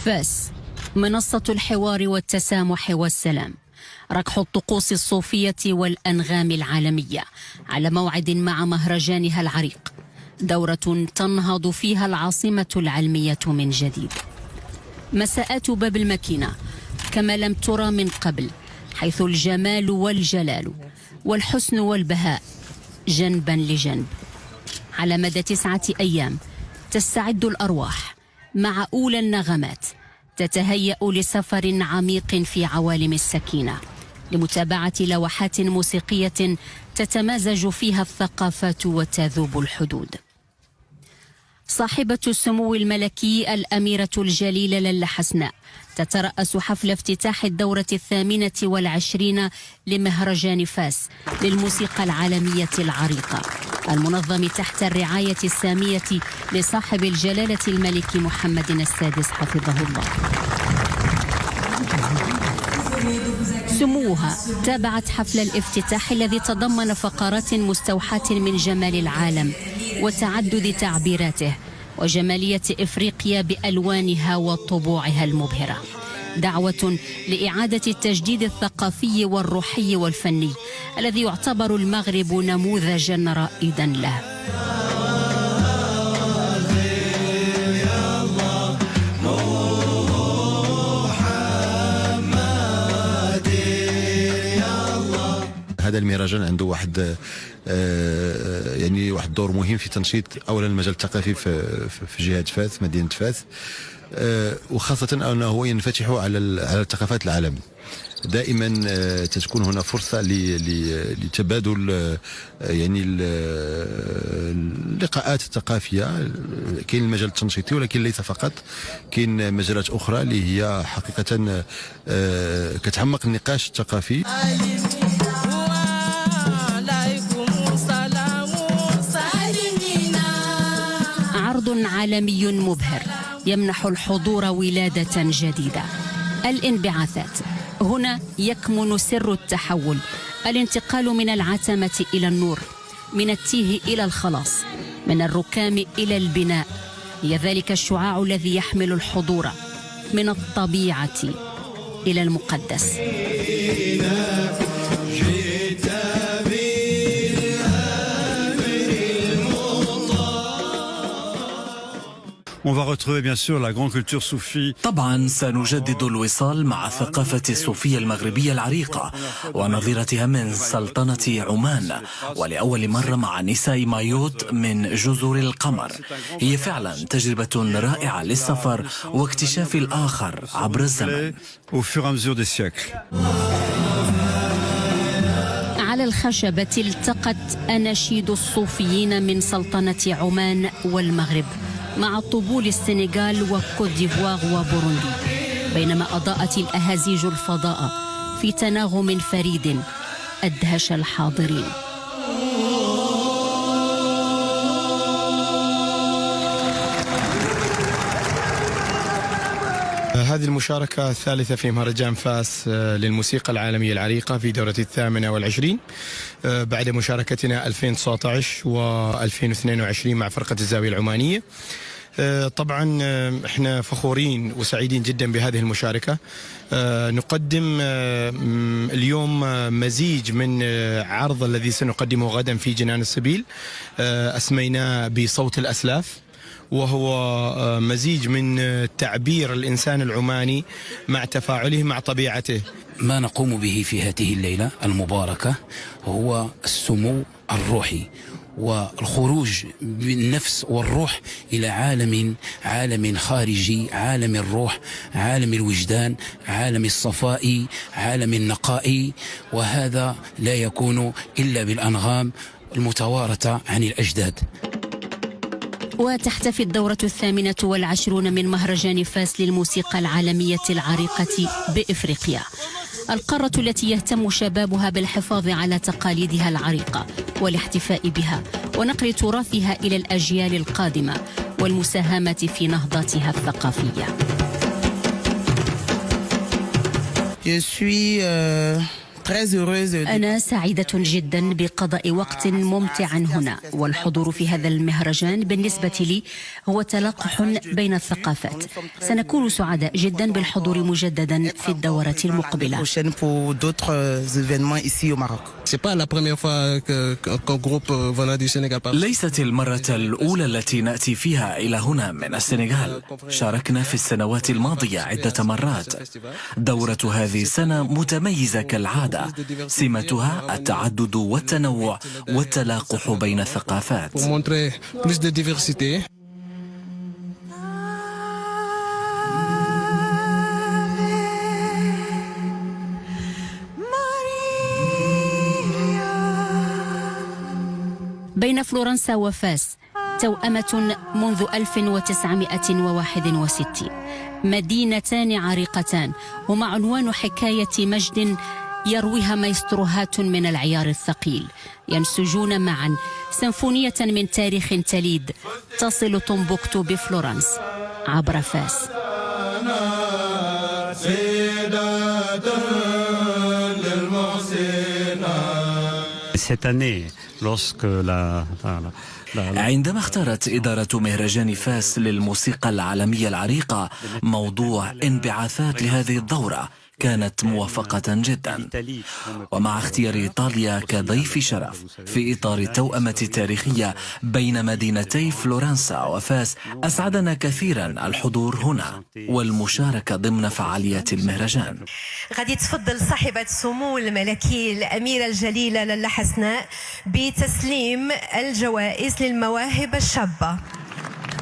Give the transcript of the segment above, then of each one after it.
فاس، منصة الحوار والتسامح والسلام، ركح الطقوس الصوفية والأنغام العالمية على موعد مع مهرجانها العريق، دورة تنهض فيها العاصمة العلمية من جديد. مساءات باب الماكينة كما لم ترى من قبل، حيث الجمال والجلال والحسن والبهاء جنبا لجنب. على مدى 9 أيام تستعد الأرواح مع أولى النغمات، تتهيأ لسفر عميق في عوالم السكينة، لمتابعة لوحات موسيقية تتمازج فيها الثقافات وتذوب الحدود. صاحبة السمو الملكي الأميرة الجليلة لاله حسناء تترأس حفل افتتاح الدورة 28 لمهرجان فاس للموسيقى العالمية العريقة، المنظم تحت الرعاية السامية لصاحب الجلالة الملك محمد السادس حفظه الله. سموها تابعت حفل الافتتاح الذي تضمن فقرات مستوحاة من جمال العالم وتعدد تعبيراته وجمالية إفريقيا بألوانها وطبوعها المبهرة، دعوة لإعادة التجديد الثقافي والروحي والفني الذي يعتبر المغرب نموذجا رائدا له. هذا المهرجان عنده واحد واحد دور مهم في تنشيط اولا المجال الثقافي في جهه فاس، مدينه فاس، وخاصه انه ينفتح على الثقافات العالم. دائما تكون هنا فرصه لتبادل اللقاءات الثقافيه. كاين المجال التنشيطي ولكن ليس فقط، كاين مجالات اخرى اللي هي حقيقه كتعمق النقاش الثقافي. عرض عالمي مبهر يمنح الحضور ولادة جديدة. الانبعاثات، هنا يكمن سر التحول، الانتقال من العتمة إلى النور، من التيه إلى الخلاص، من الركام إلى البناء. هي ذلك الشعاع الذي يحمل الحضور من الطبيعة إلى المقدس. On va retrouver bien sûr la grande culture soufie. طبعا سنجدد الوصال مع الثقافة الصوفية المغربية العريقة ونظيرتها من سلطنة عمان، ولأول مرة مع نساء مايوت من جزر القمر. هي فعلا تجربة رائعة للسفر واكتشاف الآخر عبر الزمن. Au fur et à mesure des siècles. على الخشبة التقت أناشيد الصوفيين من سلطنة عمان والمغرب مع طبول السنغال وكوت ديفوار وبوروندي، بينما أضاءت الأهازيج الفضاء في تناغم فريد أدهش الحاضرين. هذه المشاركة الثالثة في مهرجان فاس للموسيقى العالمية العريقة في دورة 28 بعد مشاركتنا 2019 و2022 مع فرقة الزاوية العمانية. طبعا احنا فخورين وسعيدين جدا بهذه المشاركة. نقدم اليوم مزيج من عرض الذي سنقدمه غدا في جنان السبيل، أسميناه بصوت الأسلاف، وهو مزيج من تعبير الإنسان العماني مع تفاعله مع طبيعته. ما نقوم به في هذه الليلة المباركة هو السمو الروحي والخروج بالنفس والروح إلى عالم خارجي، عالم الروح، عالم الوجدان، عالم الصفاء، عالم النقاء، وهذا لا يكون إلا بالأنغام المتوارثة عن الأجداد. وتحتفي الدورة 28 من مهرجان فاس للموسيقى العالمية العريقة بإفريقيا، القارة التي يهتم شبابها بالحفاظ على تقاليدها العريقة والاحتفاء بها ونقل تراثها إلى الأجيال القادمة والمساهمة في نهضتها الثقافية. Je suis أنا سعيدة جدا بقضاء وقت ممتع هنا، والحضور في هذا المهرجان بالنسبة لي هو تلاقح بين الثقافات. سنكون سعداء جدا بالحضور مجددا في الدورة المقبلة. ليست المرة الأولى التي نأتي فيها إلى هنا من السنغال، شاركنا في السنوات الماضية عدة مرات. دورة هذه السنة متميزة كالعادة، سمتها التعدد والتنوع والتلاقح بين الثقافات. بين فلورنسا وفاس توأمة منذ 1961، مدينتان عريقتان، هما عنوان حكاية مجد يرويها مايستروهات من العيار الثقيل، ينسجون معا سيمفونية من تاريخ تليد تصل طنبوكتو بفلورنس عبر فاس. عندما اختارت إدارة مهرجان فاس للموسيقى العالمية العريقة موضوع انبعاثات لهذه الدورة، كانت موفقة جدا. ومع اختيار إيطاليا كضيف شرف في إطار التوأمة التاريخية بين مدينتي فلورنسا وفاس، أسعدنا كثيرا الحضور هنا والمشاركة ضمن فعاليات المهرجان. غادي تفضل صاحبة السمو الملكي الأميرة الجليلة لالا حسناء بتسليم الجوائز للمواهب الشابة.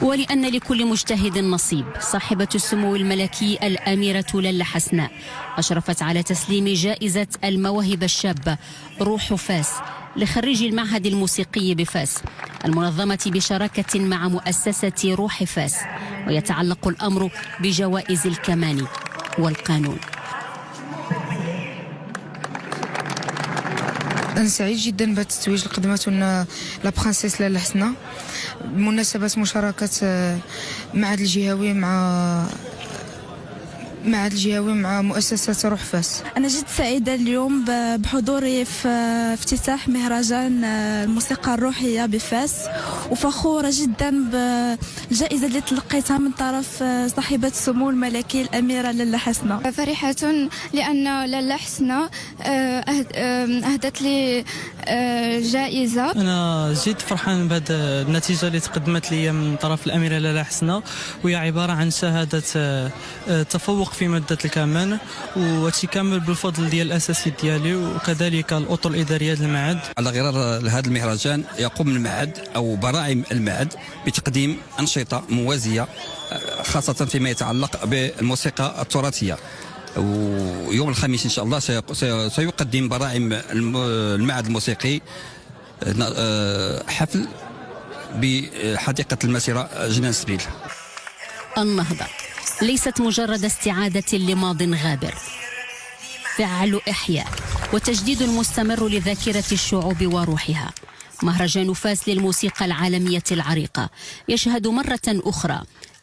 ولأن لكل مجتهد نصيب، صاحبة السمو الملكي الأميرة لالا حسناء أشرفت على تسليم جائزة المواهب الشابة روح فاس لخريجي المعهد الموسيقي بفاس المنظمة بشراكة مع مؤسسة روح فاس، ويتعلق الأمر بجوائز الكمان والقانون. أنا سعيد جدا بالتتويج اللي قدمته لنا لا برانسيس لالا حسناء بمناسبة مشاركة معهد الجهوي مع مؤسسة روح فاس. أنا جد سعيدة اليوم بحضوري في افتتاح مهرجان الموسيقى الروحية بفاس، وفخورة جدا بالجائزة اللي تلقيتها من طرف صاحبة السمو الملكي الأميرة لالا حسناء. فرحة لأن لالا حسناء أهدت لي جائزة. أنا جد فرحان بهذه النتيجة اللي تقدمت لي من طرف الأميرة لالا حسناء، وهي عبارة عن شهادة تفوق في مادة الكمان، وتكمل بالفضل ديال الأساسي ديالي وكذلك الأطر الإدارية للمعهد. على غرار هذا المهرجان يقوم المعهد أو براعم المعهد بتقديم أنشطة موازية خاصة فيما يتعلق بالموسيقى التراثية. ويوم الخميس إن شاء الله سيقدم براعم المعهد الموسيقي حفل بحديقة المسيرة جنان سبيل. النهضة ليست مجرد استعادة لماض غابر، فعل إحياء وتجديد مستمر لذاكرة الشعوب وروحها. مهرجان فاس للموسيقى العالمية العريقة يشهد مرة أخرى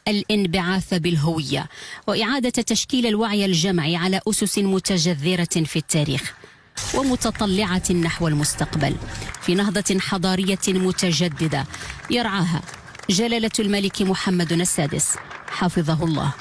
الانبعاث بالهوية وإعادة تشكيل الوعي الجمعي على أسس متجذرة في التاريخ ومتطلعة نحو المستقبل، في نهضة حضارية متجددة يرعاها جلالة الملك محمد السادس حفظه الله.